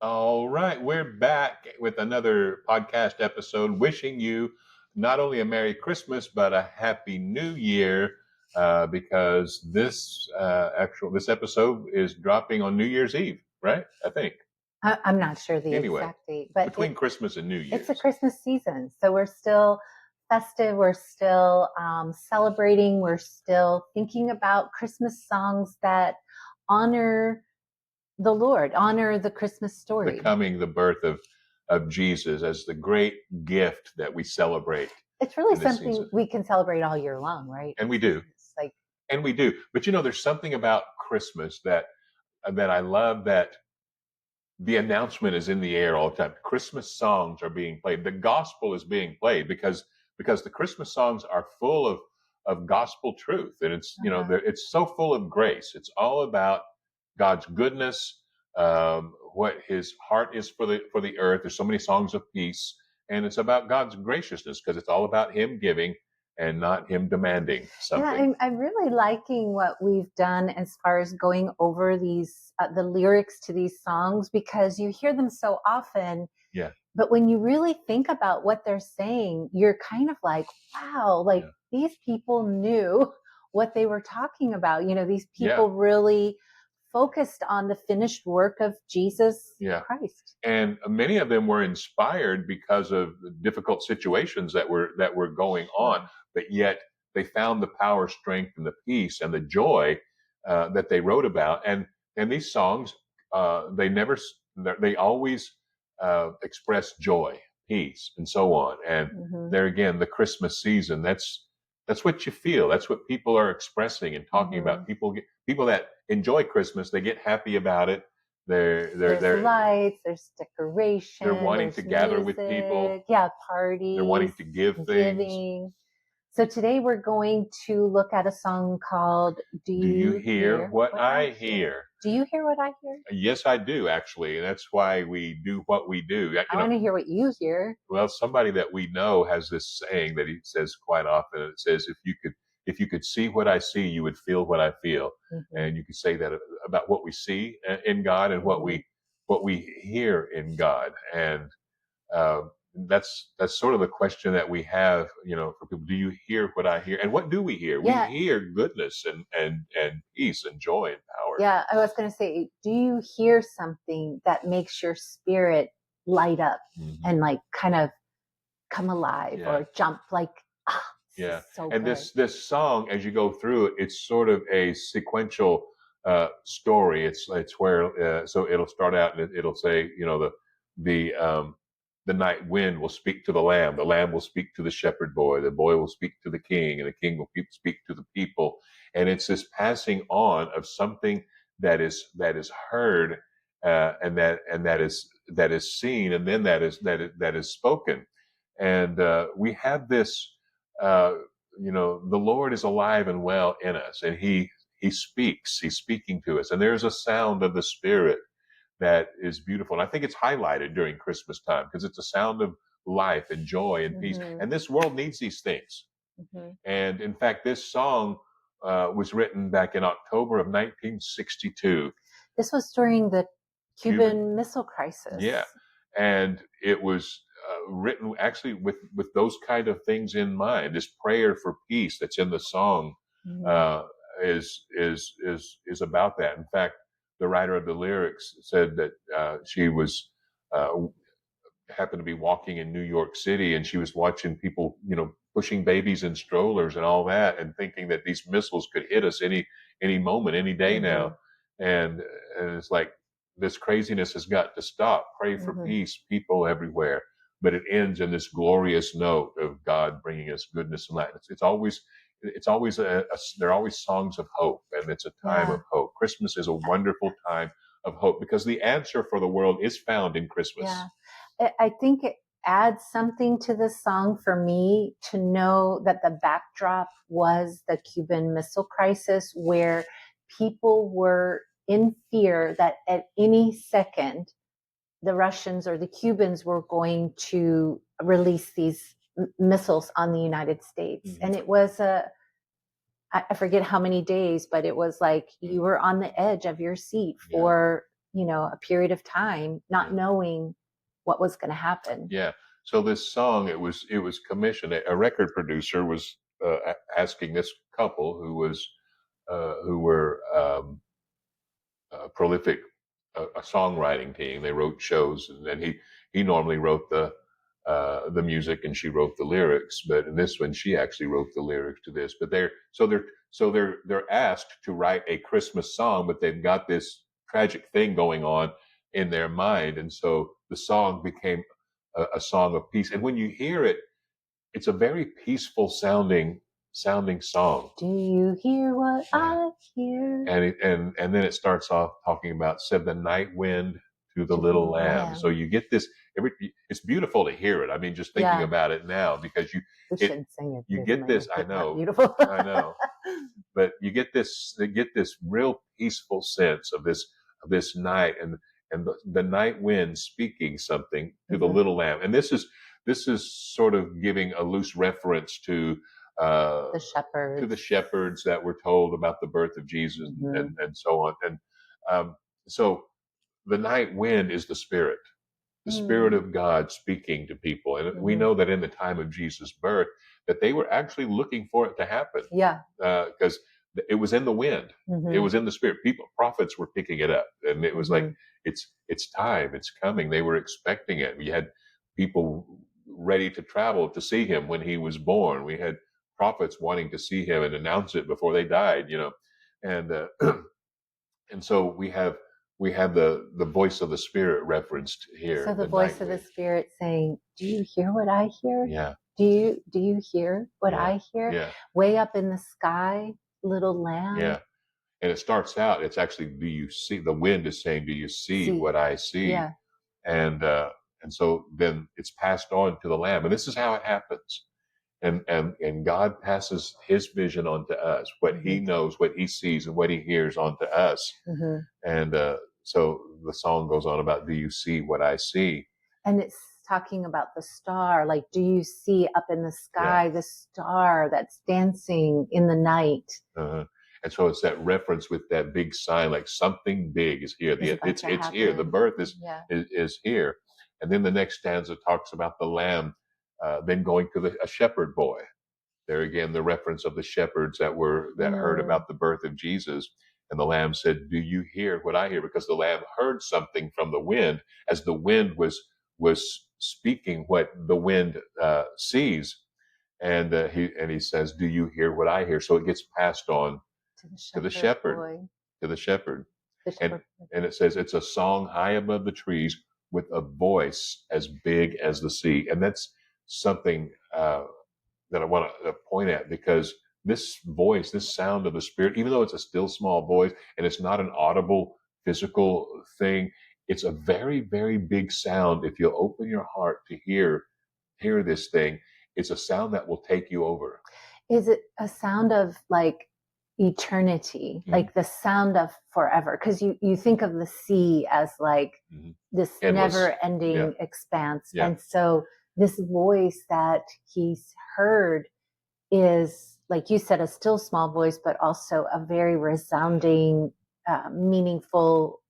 All right, we're back with another podcast episode. Wishing you not only a Merry Christmas but a Happy New Year, because this episode is dropping on New Year's Eve, right? I think. I'm not sure the Anyway, exact date, but between Christmas and New it's a Year's. Christmas season. So we're still festive. We're still celebrating. We're still thinking about Christmas songs that honor the Lord, honor the Christmas story. The birth of Jesus as the great gift that we celebrate It's really in this something season, we can celebrate all year long, right? and we do, It's like, and we do. But there's something about Christmas that I love, that the announcement is in the air all the time. Christmas songs are being played. The gospel is being played because the Christmas songs are full of gospel truth, and it's so full of grace. It's all about God's goodness, what His heart is for the earth. There's so many songs of peace, and it's about God's graciousness because it's all about Him giving and not Him demanding yeah, something. I'm really liking what we've done as far as going over these, the lyrics to these songs, because you hear them so often. Yeah, But when you really think about what they're saying, you're kind of like, wow, like yeah, these people knew what they were talking about. These yeah, people really focused on the finished work of Jesus yeah. Christ. And many of them were inspired because of the difficult situations that were going on, Sure. but yet they found the power, strength, and the peace and the joy that they wrote about. And these songs, they always express joy, peace, and so on. And Hmm. there again, the Christmas season. That's what you feel. That's what people are expressing and talking Hmm. about. People that enjoy Christmas, they get happy about it. They're they're There's they're lights, there's they're decoration, wanting to there's gather with people. music, yeah, They're parties, wanting to give things. giving. So today we're going to look at a song called Do Do you You hear Hear what What I I Hear? hear? Do you hear what I hear? Yes, I do actually, and that's why we do what we do. I want to hear what you hear. Well, somebody that we know has this saying that he says quite often. It says, "If you could see what I see, you would feel what I feel." Hmm. And you could say that about what we see in God and what Hmm. we hear in God. And uh, that's sort of the question that we have, for people. Do you hear what I hear? And what do we hear? We Yeah, hear goodness and peace and joy and power. yeah. I was going to say, do you hear something that makes your spirit light up Hmm. and like kind of come alive Yeah. or jump like, ah, this Yeah, is so and good. this song, as you go through it, it's sort of a sequential story. It's where so it'll start out and it'll say, the um, the night wind will speak to the lamb will speak to the boy will speak to the king, and the king will speak to the people, and it's this passing on of something that is heard, and that is seen, and then that is spoken, and we have this uh, the Lord is alive and well in us, and He speaks. He's speaking to us, and there's a sound of the Spirit that is beautiful. And I think it's highlighted during Christmas time because it's a sound of life and joy and peace. Hmm. And this world needs these things. Hmm. And in fact, this song was written back in October of 1962. This was during the Cuban, Cuban Missile yeah, Crisis. and it was written actually with those kind of things in mind. This prayer for peace that's in the song Hmm. uh, is about that. In fact, the writer of the lyrics said that she was uh, happened to be walking in New York City, and she was watching people, pushing babies in strollers and all that, and thinking that these missiles could hit us any moment, any day Hmm. now, and and it's like this craziness has got to stop. Pray for Hmm. peace, people everywhere. But it ends in this glorious note of God bringing us goodness and light. There are always songs of hope, and it's a time of Yeah, hope. Christmas is a wonderful time of hope because the answer for the world is found in yeah. Christmas. I think it adds something to the song for me to know that the backdrop was the Cuban Missile Crisis, where people were in fear that at any second the Russians or the Cubans were going to release these missiles on the United States. Mhm. And it was I forget how many days, but it was like you were on the edge of your seat Yeah. for a period of time, not Yeah. knowing what was going to happen. Yeah. So this song, it was commissioned. A record producer was asking this couple who were prolific a songwriting team. They wrote shows, and then he normally wrote the music, and she wrote the lyrics. But in this one, she actually wrote the lyrics to this. But they're asked to write a Christmas song, but they've got this tragic thing going on in their mind, and so the song became a song of peace. And when you hear it, it's a very peaceful sounding song. Do you hear what Yeah. I hear? And then it starts off talking about said the night wind to the To the little lamb. lamb. So you get this. It's beautiful to hear it. I mean, just thinking Yeah. about it now, because We it should sing it. you This get might this. make I it not know, beautiful. I know, but you get this real peaceful sense of this night, and the night wind speaking something to the Mhm. little lamb. And this is sort of giving a loose reference The to the shepherds. shepherds that were told about the birth of Jesus, Mhm. and so on. And so the night wind is the Spirit Mm. of God speaking to people. And we Mhm. know that in the time of Jesus' birth, that they were actually looking for it to happen, Yeah. because it was in the wind. It Mhm. was in the Spirit. Prophets were picking it up, and it was like Mhm. it's time, it's coming. They were expecting it. We had people ready to travel to see him when he was born. We had prophets wanting to see him and announce it before they died. And and so we have the voice of the Spirit referenced So here, the the voice night of the wind. Spirit saying, "Do you hear what I hear? Yeah, Do you hear what yeah, I hear? yeah, Way up in the sky, little lamb, yeah. And it starts out. It's actually, do you see? The wind is saying, "Do you see see." what I see?" Yeah. And so then it's passed on to the Lamb, and this is how it happens. And God passes His vision on to us, what He Mhm. knows, what He sees, and what He hears on to us. Mhm. And so the song goes on about, "Do you see what I see?" And it's talking about the star. Like, do you see up in the Yeah. sky the star that's dancing in the night? Uh-huh. And so it's that reference with that big sign, like something big is here. Is about to It's here. The happen. birth is Yeah. is, is here. And then the next stanza talks about the lamb, then going to a shepherd boy. There again, the reference of the shepherds that heard Mm. about the birth of Jesus. And the lamb said, "Do you hear what I hear?" Because the lamb heard something from the wind, as the wind was speaking what the wind sees. And he says, "Do you hear what I hear?" So it gets passed on To the to the shepherd shepherd, boy. to the shepherd. The And shepherd boy. and it says it's a song high above the trees with a voice as big as the sea. And that's something that I want to point at, because this voice, this sound of the Spirit, even though it's a still small voice and it's not an audible physical thing, it's a very, very big sound. If you open your heart to hear this thing, it's a sound that will take you over. Is it a sound of like eternity, Mhm, like the sound of forever? Because you think of the sea as like mhm. this Endless. never Yeah, ending expanse. yeah. And so this voice that he's heard is, like you said, a still small voice, but also a very resounding, meaningful,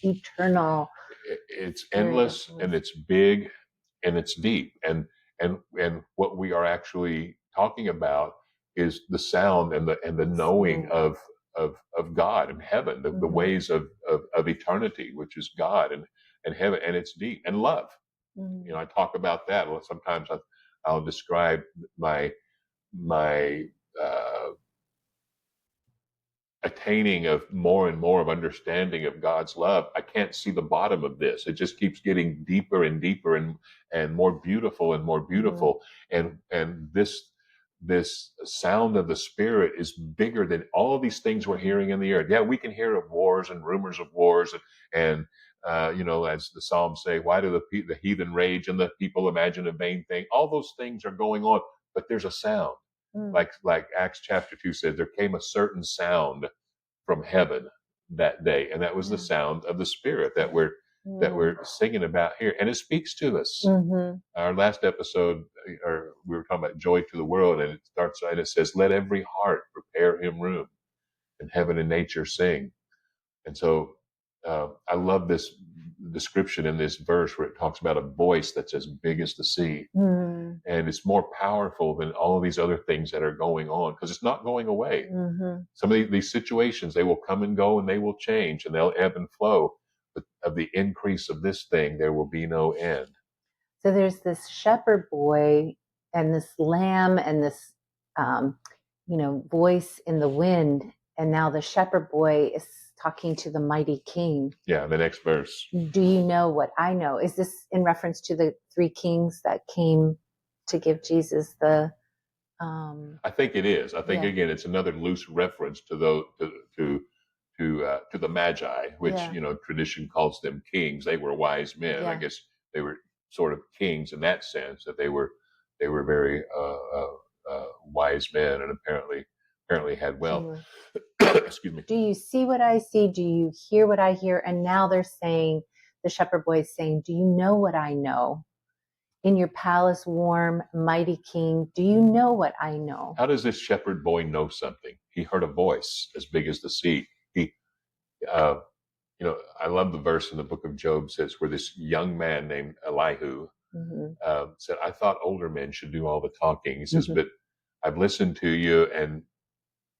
eternal It's period of endless, and voice. it's big, and it's deep. And what we are actually talking about is the sound and the knowing Mm. of God and heaven, the Mhm. ways of eternity, which is God and heaven, and it's deep, and love. Mm. I talk about that. Well, sometimes I'll describe my uh, attaining of more and more of understanding of God's love. I can't see the bottom of this. It just keeps getting deeper and deeper, and more beautiful and more Mhm. beautiful. And this sound of the Spirit is bigger than all of these things we're hearing in the earth. Yeah, we can hear of wars and rumors of wars, and as the Psalms say, why do the heathen rage and the people imagine a vain thing? All those things are going on, but there's a sound. Mm. Like Acts chapter 2 said, there came a certain sound from heaven that day, and that was the Yeah. sound of the Spirit that Mm. we're singing about here, and it speaks to us. Mhm. Our last episode, or we were talking about joy to the world, and it starts and it says, "Let every heart prepare him room, and heaven and nature sing." And so I love this description in this verse where it talks about a voice that's as big as the sea. Mm. And it's more powerful than all of these other things that are going on because it's not going away. Mm-hmm. Some of these situations, they will come and go and they will change and they'll ebb and flow. But of the increase of this thing, there will be no end. So there's this shepherd boy and this lamb and this, um, voice in the wind. And now the shepherd boy is talking to the mighty king. Yeah, the next verse. Do you know what I know? Is this in reference to the three kings that came to give Jesus the? I think it is. I think Yeah. again, it's another loose reference to those to the Magi, which Yeah. tradition calls them kings. They were wise men. I Yeah. guess they were sort of kings in that sense that they were very wise men and apparently had wealth. Kingly. Excuse me. Do you see what I see? Do you hear what I hear? And now they're saying, the shepherd boy is saying, do you know what I know? In your palace warm, mighty king, do you know what I know? How does this shepherd boy know something? He heard a voice as big as the sea. He, uh, I love the verse in the book of Job says where this young man named Elihu Mm-hmm. said, "I thought older men should do all the talking." He says, Mm-hmm. "But I've listened to you and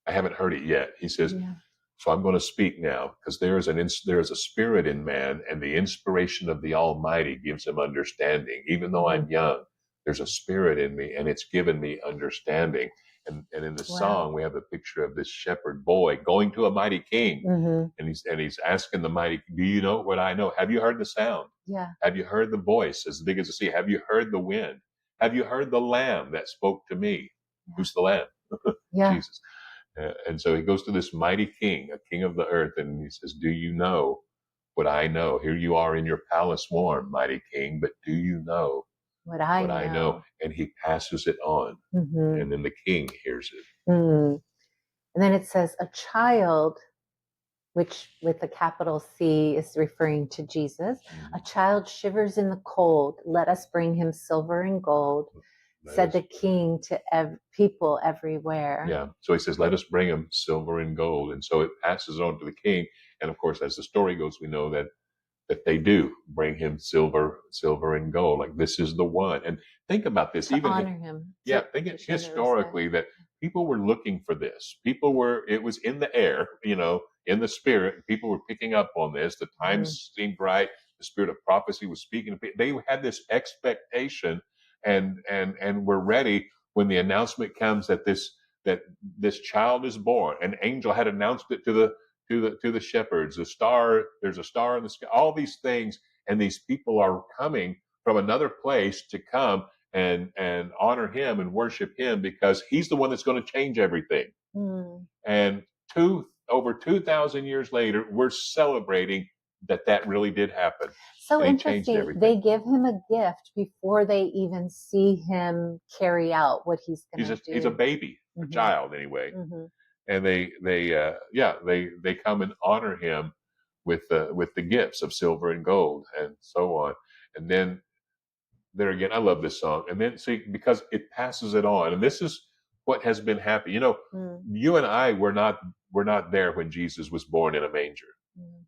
I haven't heard it yet." He says, Yeah. "So I'm going to speak now because there is a spirit in man, and the inspiration of the Almighty gives him understanding. Even though Mm-hmm. I'm young, there's a spirit in me, and it's given me understanding." And in the Wow. song, we have a picture of this shepherd boy going to a mighty king, Mm-hmm. and he's asking the mighty, "Do you know what I know? Have you heard the sound? Yeah. Have you heard the voice as big as the sea? Have you heard the wind? Have you heard the Lamb that spoke to me?" Yeah. Who's the Lamb? Yeah. Jesus. And so he goes to this mighty king, a king of the earth, and he says, "Do you know what I know? Here you are in your palace warm, mighty king, but do you know What I what I know?" know. And he passes it on, Mm-hmm. and then the king hears it. Mm. And then it says, a child, which with the capital C is referring to Jesus. A child shivers in the cold. Let us bring him silver and gold, said the king to people everywhere. Yeah. So he says, "Let us bring him silver and gold." And so it passes on to the king. And of course, as the story goes, we know that they do bring him silver and gold. Like this is the one. And think about this, To even honor him. yeah, think it historically that people were looking for this. It was in the air, in the spirit. People were picking up on this. The times seemed right. The spirit of prophecy was speaking to people. They had this expectation and were ready when the announcement comes that this child is born. An angel had announced it to the shepherds. There's a star in the sky, all these things, and these people are coming from another place to come and honor him and worship him because he's the one that's going to change everything. And over 2,000 years later, we're celebrating that really did happen. So And he changed interesting. everything. They give him a gift before they even see him carry out what he's going to do. He's a baby, a child anyway. Mm-hmm. And they come and honor him with the gifts of silver and gold and so on. And then there again, I love this song. And then see, because it passes it on, and this is what has been happening. You and I were not there when Jesus was born in a manger.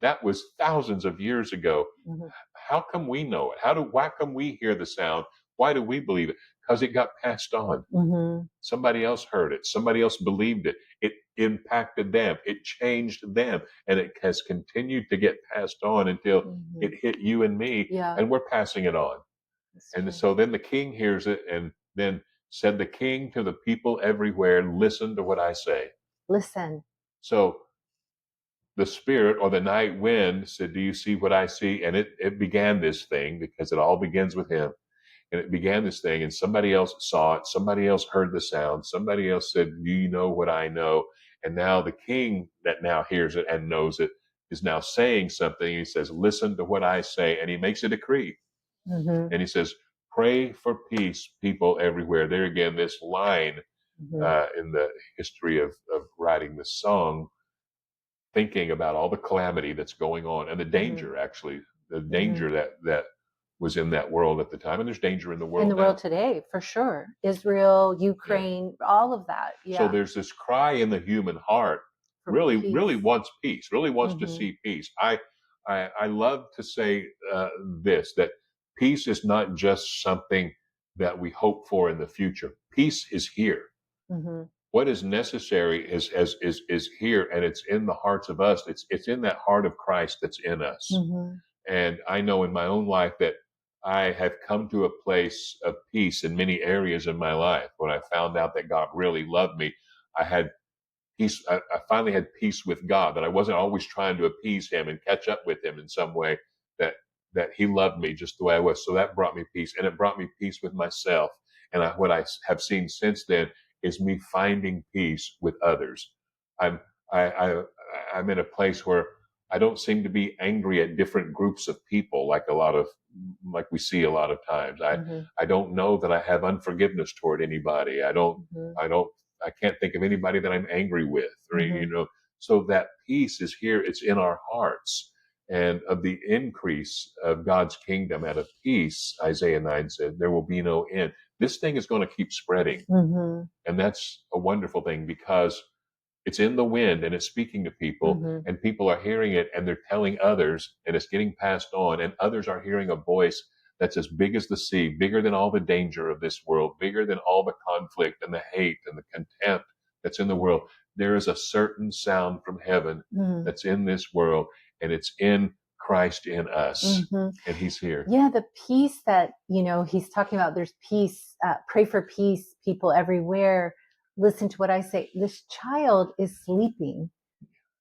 That was thousands of years ago. Mm-hmm. How come we know it? Why come we hear the sound? Why do we believe it? Because it got passed on. Mm-hmm. Somebody else heard it. Somebody else believed it. It impacted them. It changed them. And it has continued to get passed on until it hit you and me. Yeah. And we're passing it on. And so then the king hears it and then said the king to the people everywhere, "Listen to what I say." Listen. So the spirit or the night wind said, "Do you see what I see?" And it began this thing because it all begins with him. And it began this thing and somebody else saw it. Somebody else heard the sound. Somebody else said, "Do you know what I know?" And now the king that now hears it and knows it is now saying something. He says, "Listen to what I say." And he makes a decree. Mm-hmm. And he says, "Pray for peace, people everywhere." There again, this line in the history of writing this song, thinking about all the calamity that's going on and the danger, actually, the danger that was in that world at the time. And there's danger in the world now. Today, for sure. Israel, Ukraine, all of that. Yeah. So there's this cry in the human heart, For really peace. wants peace, really wants to see peace. I love to say this, that peace is not just something that we hope for in the future. Peace is here. Hmm. What is necessary is here, and it's in the hearts of us. It's in that heart of Christ that's in us. Hmm. And I know in my own life that I have come to a place of peace in many areas in my life. When I found out that God really loved me, I had peace. I finally had peace with God, that I wasn't always trying to appease him and catch up with him in some way, that that he loved me just the way I was. So that brought me peace, and it brought me peace with myself. And what I have seen since then is me finding peace with others. I'm I, I I'm in a place where I don't seem to be angry at different groups of people like we see a lot of times. Hmm. I don't know that I have unforgiveness toward anybody. Hmm. I can't think of anybody that I'm angry with, or Hmm. so that peace is here. It's in our hearts, and of the increase of God's kingdom out of peace, Isaiah 9 said, there will be no end. This thing is going to keep spreading, Hmm. and that's a wonderful thing, because it's in the wind and it's speaking to people, Hmm. and people are hearing it and they're telling others, and it's getting passed on, and others are hearing a voice that's as big as the sea, bigger than all the danger of this world, bigger than all the conflict and the hate and the contempt that's in the world. There is a certain sound from heaven Hmm. that's in this world, and it's in Christ in us, Hmm. and he's here. Yeah, the peace that, he's talking about, there's peace, pray for peace, people everywhere. Listen to what I say. This child is sleeping,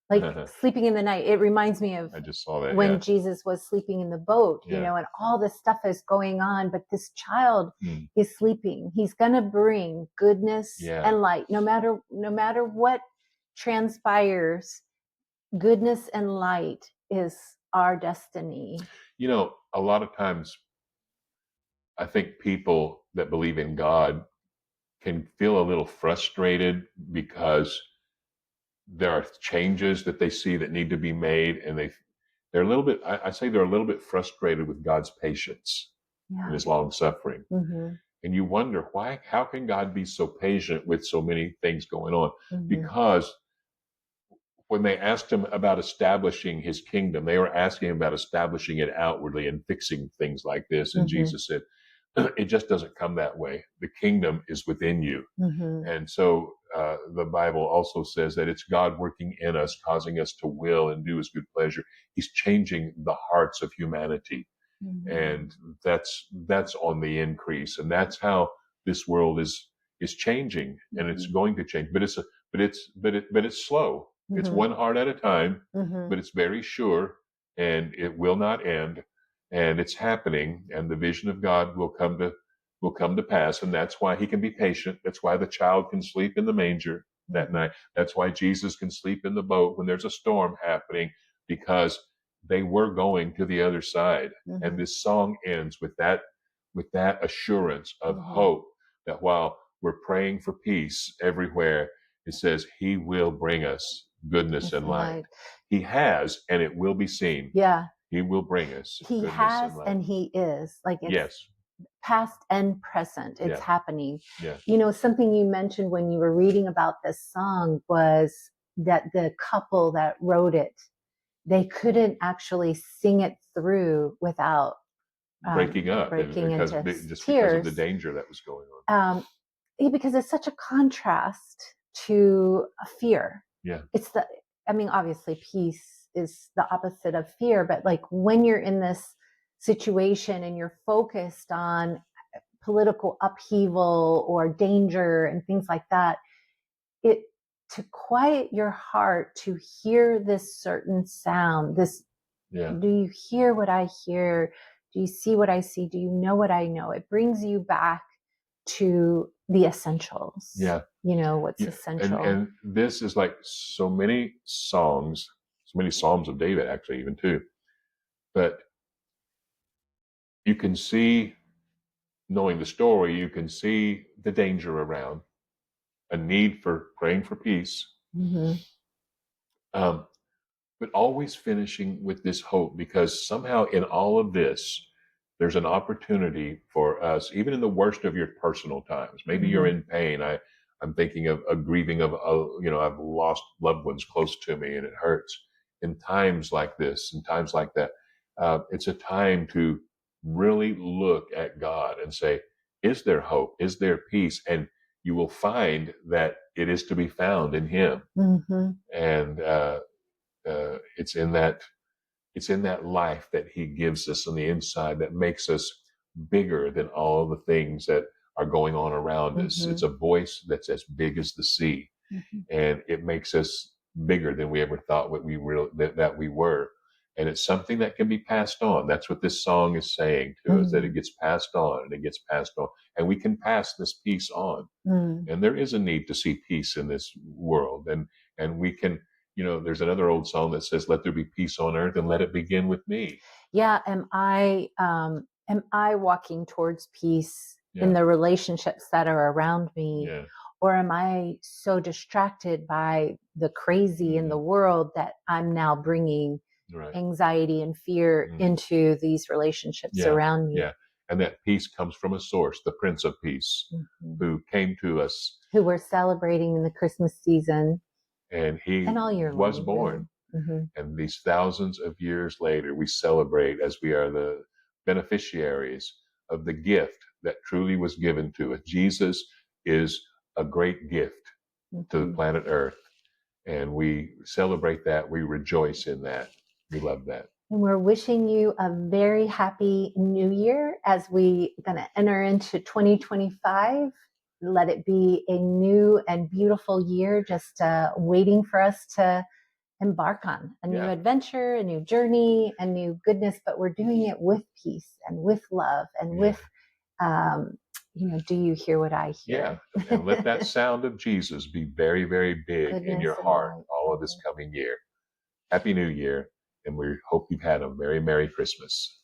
like I sleeping in the night. It reminds me of just saw that. Yeah. when Jesus was sleeping in the boat, Yeah. and all this stuff is going on, but this child Mm. is sleeping. He's going to bring goodness Yeah. and light, no matter what transpires. Goodness and light is our destiny. A lot of times I think people that believe in God can feel a little frustrated because there are changes that they see that need to be made, and they're a little bit. I say they're a little bit frustrated with God's patience and Yeah. His long suffering, Hmm. and you wonder why. How can God be so patient with so many things going on? Hmm. Because when they asked him about establishing his kingdom, they were asking him about establishing it outwardly and fixing things like this, and Hmm. Jesus said, "It just doesn't come that way. The kingdom is within you." Hmm. And so the Bible also says that it's God working in us, causing us to will and do his good pleasure. He's changing the hearts of humanity. Hmm. And that's on the increase. And that's how this world is changing, and it's Hmm. going to change. But it's slow. It's Hmm. one heart at a time, Hmm. but it's very sure, and it will not end. And it's happening, and the vision of God will come to pass, and that's why he can be patient. That's why the child can sleep in the manger that Hmm. night. That's why Jesus can sleep in the boat when there's a storm happening, because they were going to the other side. And Hmm. this song ends with that assurance of Hmm. hope, that while we're praying for peace everywhere, it says he will bring us goodness It's and light. light. He has, and it will be seen. Yeah, He will bring us he goodness has and light. and he is. Like, it's Yes. past and present. It's Yeah. happening. Yeah. Something you mentioned when you were reading about this song was that the couple that wrote it, they couldn't actually sing it through without Breaking up breaking into just because of the tears. danger that was going on. Because it's such a contrast to fear. Yeah. Obviously peace is the opposite of fear, but like when you're in this situation and you're focused on political upheaval or danger and things like that, it to quiet your heart, to hear this certain sound, this, Yeah. do you hear what I hear? Do you see what I see? Do you know what I know? It brings you back to the essentials. Yeah. What's Yeah. essential. And this is like so many songs, so many Psalms of David, actually, even too. But you can see, knowing the story, you can see the danger around, a need for praying for peace, Hmm. um, but always finishing with this hope, because somehow in all of this, there's an opportunity for us, even in the worst of your personal times. Maybe you're Hmm. in pain. I'm thinking of a grieving of, I've lost loved ones close to me, and it hurts. in times like this, in times like that, it's a time to really look at God and say, is there hope? Is there peace? And you will find that it is to be found in Him. Mm-hmm. And it's in that life that He gives us on the inside that makes us bigger than all the things that are going on around us. Mm-hmm. It's a voice that's as big as the sea, Mm-hmm. and it makes us bigger than we ever thought that we were. And it's something that can be passed on. That's what this song is saying to us, that it Mm-hmm. gets passed on and it gets passed on, and we can pass this peace on. And there is a need to see peace in this world, and we can, there's another old song that says, let there be peace on earth and let it begin with me. Yeah. Am I walking towards peace in Yeah, the relationships that are around me? yeah, Or am I so distracted by the crazy in the hmm, world that I'm now bringing right, anxiety and fear hmm, into these relationships yeah, around me? yeah. And that peace comes from a source, the Prince of Peace, Mhm. who came to us, Who we're celebrating in the Christmas season and He and all year was long, born. really. Hmm. And these thousands of years later, we celebrate as we are the beneficiaries of the gift that truly was given to us. Jesus is a great gift to the Hmm. planet Earth, and we celebrate that. We rejoice in that. We love that. And we're wishing you a very happy new year as we going to enter into 2025. Let it be a new and beautiful year, just waiting for us to embark on a new Yeah, adventure, a new journey, a new goodness, but we're doing it with peace and with love and yeah, with, um, do you hear what I yeah. hear? And let that sound of Jesus be very, very big in Goodness your and heart light. all of this coming year. Happy New Year, and we hope you've had a very Merry Christmas.